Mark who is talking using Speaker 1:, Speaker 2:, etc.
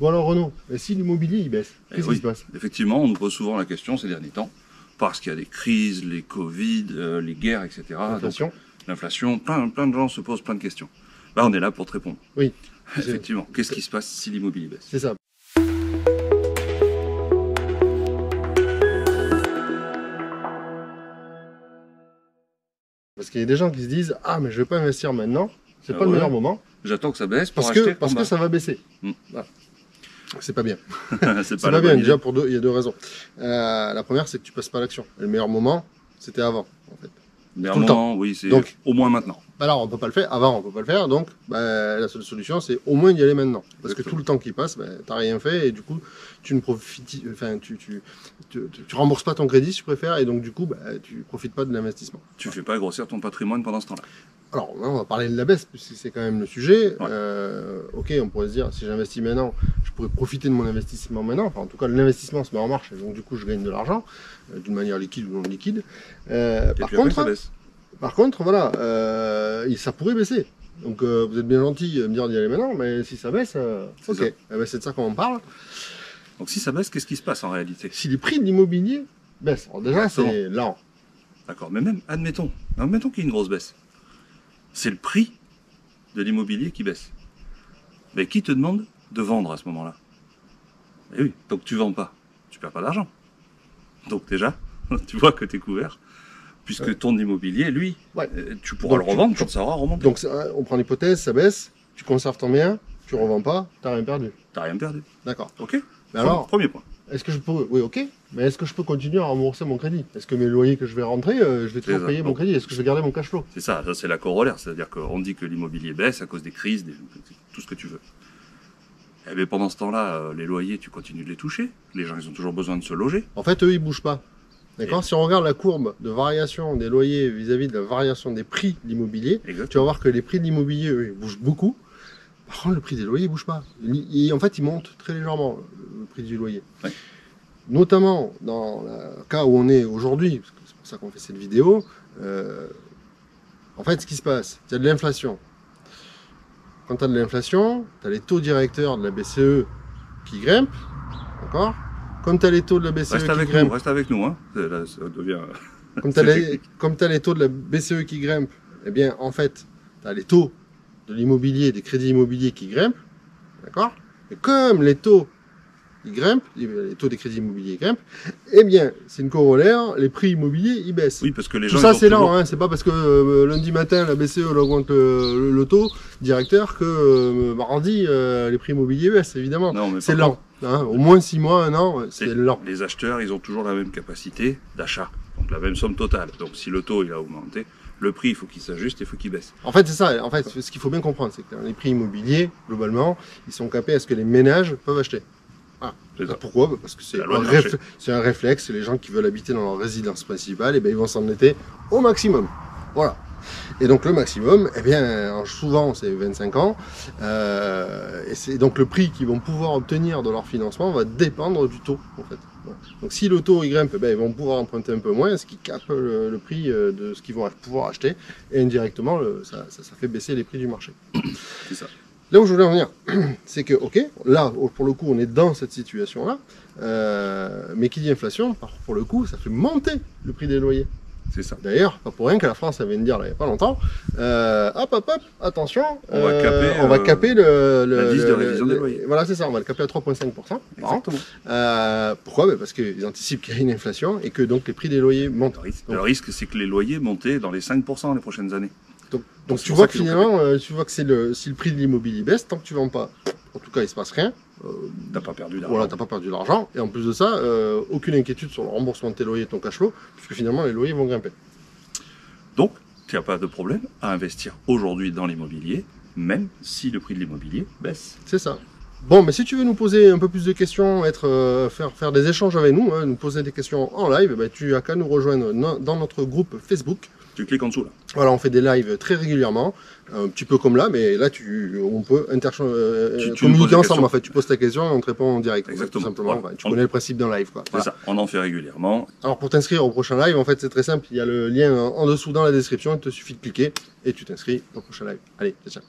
Speaker 1: Bon alors Renaud, si l'immobilier il baisse, qu'est-ce qui se passe?
Speaker 2: Effectivement, on nous pose souvent la question ces derniers temps, parce qu'il y a des crises, les Covid, les guerres, etc. L'inflation, plein de gens se posent plein de questions. Bah, on est là pour te répondre.
Speaker 1: Oui.
Speaker 2: Effectivement, qu'est-ce qui se passe si l'immobilier baisse?
Speaker 1: C'est ça. Parce qu'il y a des gens qui se disent « Ah, mais je vais pas investir maintenant, c'est pas le meilleur moment. »
Speaker 2: J'attends que ça baisse pour
Speaker 1: acheter. Parce que ça va baisser. Voilà. C'est pas bien. C'est pas bien, déjà il y a deux raisons. La première, c'est que tu passes pas à l'action. Le meilleur moment, c'était avant, en fait.
Speaker 2: Le meilleur moment, oui, c'est au moins maintenant.
Speaker 1: Alors, on peut pas le faire. Avant, on peut pas le faire. Donc, la seule solution, c'est au moins d'y aller maintenant. Parce que tout le temps qui passe, t'as rien fait et du coup, tu ne profites, enfin, tu rembourses pas ton crédit, si tu préfères, et donc du coup, tu profites pas de l'investissement.
Speaker 2: Tu fais pas grossir ton patrimoine pendant ce temps-là.
Speaker 1: Alors, on va parler de la baisse, puisque c'est quand même le sujet.
Speaker 2: Ouais.
Speaker 1: Ok, on pourrait se dire, si j'investis maintenant, je pourrais profiter de mon investissement maintenant. Enfin, en tout cas, l'investissement se met en marche, et donc du coup, je gagne de l'argent, d'une manière liquide ou non liquide. Par contre, voilà, ça pourrait baisser. Donc, vous êtes bien gentil de me dire d'y aller maintenant, mais si ça baisse, ok. C'est de ça qu'on parle.
Speaker 2: Donc, si ça baisse, qu'est-ce qui se passe en réalité?
Speaker 1: Si les prix de l'immobilier baissent, alors déjà, c'est lent.
Speaker 2: D'accord, mais même, admettons qu'il y ait une grosse baisse. C'est le prix de l'immobilier qui baisse. Mais qui te demande de vendre à ce moment-là? Eh oui, donc tu vends pas, tu perds pas d'argent. Donc déjà, tu vois que tu es couvert, puisque ton immobilier, lui, tu pourras le revendre quand ça aura remonté.
Speaker 1: Donc on prend l'hypothèse, ça baisse, tu conserves ton bien, tu revends pas, t'as rien perdu.
Speaker 2: T'as rien perdu.
Speaker 1: D'accord.
Speaker 2: Ok.
Speaker 1: Mais alors,
Speaker 2: premier point.
Speaker 1: Est-ce que je peux, oui, ok, mais est-ce que je peux continuer à rembourser mon crédit? Est-ce que mes loyers que je vais rentrer, je vais toujours payer mon crédit? Est-ce que je vais garder mon cash flow?
Speaker 2: C'est ça c'est la corollaire, c'est-à-dire qu'on dit que l'immobilier baisse à cause des crises, tout ce que tu veux. Eh bien pendant ce temps-là, les loyers, tu continues de les toucher. Les gens, ils ont toujours besoin de se loger.
Speaker 1: En fait, eux, ils bougent pas. D'accord? Si on regarde la courbe de variation des loyers vis-à-vis de la variation des prix de l'immobilier, tu vas voir que les prix de l'immobilier, eux, ils bougent beaucoup. Par contre, le prix des loyers, il bouge pas. En fait, il monte très légèrement, le prix du loyer. Ouais. Notamment dans le cas où on est aujourd'hui, parce que c'est pour ça qu'on fait cette vidéo, en fait, ce qui se passe, il y a de l'inflation. Quand tu as de l'inflation, tu as les taux directeurs de la BCE qui grimpent, d'accord? Comme tu as les taux de la BCE qui grimpent...
Speaker 2: Reste avec nous, hein. Là, ça devient...
Speaker 1: Comme tu as les taux de la BCE qui grimpent, eh bien, en fait, tu as les taux de l'immobilier, des crédits immobiliers qui grimpent, d'accord? Et comme les taux ils grimpent, les taux des crédits immobiliers grimpent, eh bien, c'est une corollaire, les prix immobiliers, ils baissent.
Speaker 2: Oui, parce que les gens...
Speaker 1: Tout ça, c'est lent, hein, c'est pas parce que lundi matin, la BCE augmente le taux directeur que mardi, les prix immobiliers baissent, évidemment. C'est lent. Hein, au moins 6 mois, 1 an, c'est lent.
Speaker 2: Les acheteurs, ils ont toujours la même capacité d'achat, donc la même somme totale. Donc si le taux, il a augmenté, le prix, il faut qu'il s'ajuste et il faut qu'il baisse.
Speaker 1: En fait, c'est ça. En fait, ce qu'il faut bien comprendre, c'est que les prix immobiliers, globalement, ils sont capés à ce que les ménages peuvent acheter. Ah, pourquoi? Parce que c'est un réflexe, c'est les gens qui veulent habiter dans leur résidence principale, et ben ils vont s'endetter au maximum. Voilà. Et donc le maximum, eh bien, souvent c'est 25 ans, et c'est donc le prix qu'ils vont pouvoir obtenir de leur financement va dépendre du taux, en fait. Voilà. Donc si le taux il grimpe, eh ben, ils vont pouvoir emprunter un peu moins, ce qui cape le prix de ce qu'ils vont pouvoir acheter, et indirectement, ça fait baisser les prix du marché.
Speaker 2: C'est ça.
Speaker 1: Là où je voulais en venir, c'est que, ok, là, pour le coup, on est dans cette situation-là, mais qui dit inflation, pour le coup, ça fait monter le prix des loyers.
Speaker 2: C'est ça.
Speaker 1: D'ailleurs, pas pour rien que la France, elle vient de dire, là, il n'y a pas longtemps, hop, attention,
Speaker 2: on va caper l'indice de révision des loyers.
Speaker 1: Voilà, c'est ça, on va le caper à 3,5%.
Speaker 2: Exactement.
Speaker 1: Pourquoi? Parce qu'ils anticipent qu'il y a une inflation et que donc les prix des loyers montent.
Speaker 2: Le risque, c'est que les loyers montent dans les 5% les prochaines années.
Speaker 1: Donc tu vois que finalement, si le prix de l'immobilier baisse, tant que tu vends pas, en tout cas il se passe rien.
Speaker 2: T'as pas perdu d'argent.
Speaker 1: Voilà, t'as pas perdu d'argent. Et en plus de ça, aucune inquiétude sur le remboursement de tes loyers et ton cash flow, puisque finalement les loyers vont grimper.
Speaker 2: Donc, tu n'as pas de problème à investir aujourd'hui dans l'immobilier, même si le prix de l'immobilier baisse.
Speaker 1: C'est ça. Bon, mais si tu veux nous poser un peu plus de questions, faire des échanges avec nous, nous poser des questions en live, tu as qu'à nous rejoindre dans notre groupe Facebook.
Speaker 2: Tu cliques en dessous là.
Speaker 1: Voilà, on fait des lives très régulièrement, un petit peu comme là, mais là on peut communiquer ensemble. En fait, tu poses ta question et on te répond en direct.
Speaker 2: Exactement.
Speaker 1: Tout simplement. Voilà. Tu connais le principe d'un live, quoi.
Speaker 2: C'est ça. On en fait régulièrement.
Speaker 1: Alors pour t'inscrire au prochain live, en fait, c'est très simple. Il y a le lien en dessous dans la description. Il te suffit de cliquer et tu t'inscris au prochain live. Allez, ciao.